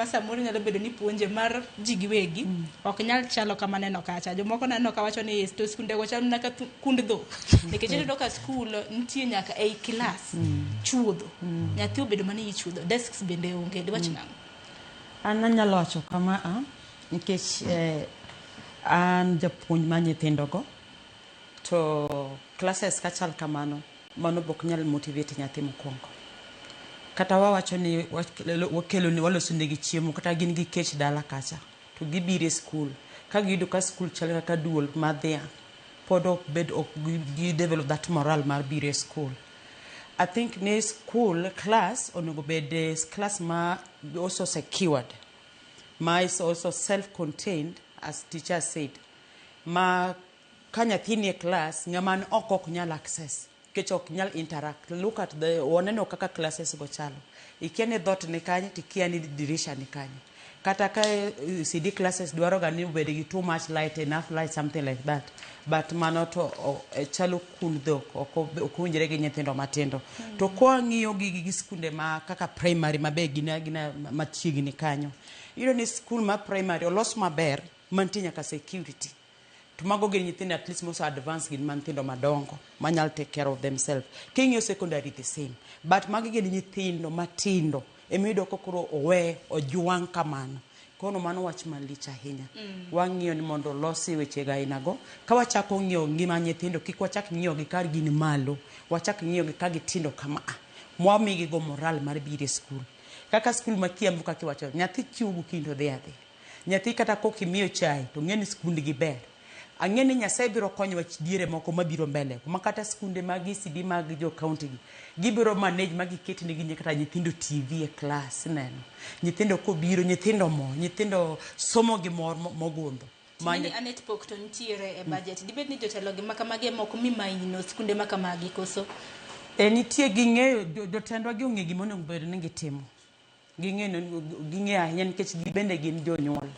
Samoro nyalo bedo ni puonje mar ji giwegi ok nyal chalo kama neno kacha. Jomoko neno ka wacho ni to skunde go chalo naka kund dhok. Nikech iyudo ka skul nitie nyaka ei klas chuodho. Nyathi obedo mana i chuodho. Desks bende onge. Dwach nang'o? An anyalo wacho kama nikech an japuonj ma nyithindogo to classes kachal kamano mano bok nyal motivate nyathi mokwongo. Kata wawacho ni wakelo ni waloso negi chiemo kata gin gi kech dala kacha to gibire skul ka giyudo ka skul chal kaka duol madhiang pod ok gi develop that moral mar bire skul. I think ne school class onego bed class ma also secured, ma is also self-contained as teacher said, ma ka nyathi nie class ng'ama ok nyal access kech ok nyal interact. Look at the waneno kaka classes go chalo. Ikia ni dhot ni kanye tikia ni dirisha ni kanye. Kata ka CD classes dwaro ga ni ubede gi too much light, enough light, something like that. But mano to chalo kun dhok ok winjre gi nyithindo matindo. To kwa ng'iyo gi skunde ma kaka primary mabe gina machiegni kanyo. Iyudo ni school ma primary olos maber mantie nyaka security. To mago gin nyithindo at least most advanced gin nyithindo madongo manyal take care of themselves. King'iyo secondary the same. But magi gin nyithindo matindo emiyudo kokoro owe ojuang' kamano. Kono mano wach malich ahinya. Wang'iyo ni mondo losi weche ga inago. Ka wachako ng'iyo ngima nyithindo kik wachak ng'iyo gi kar gin malo. Wachak ng'iyo gi ka gitindo kama mwamigi go moral mar bire skul. Kaka skul ma Kiambu kaka wacho nyathi chiwo kindo dhi adhi. Nyathi kata kokimiyo chai to ng'eni skund gi ber. Ang'eni Nyasaye biro konyo wach diere moko mabiro mbele kuma kata skunde magi CD mag jo county gibiro manage magi ketne gi kata nyithindo TV e class neno nyithindo ko biro nyithindo somo gi mor mogundho mani anet pok to ntiere e budget dibed ni jotelo gi makamagi moko mimaino skunde makamagi koso nitie gi ng'eyo jotendwa gi ong'e gima onego bed ni gitimo ging'e ahinya nikech gibende gin jonyuol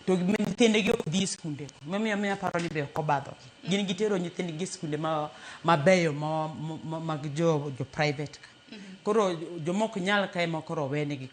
to nyithinde gi ok dhi skunde miya paro ni be ok obadho gin gitero nyithinde gi skunde mabeyo mag jo private koro jomok nyal kae moko rowene gi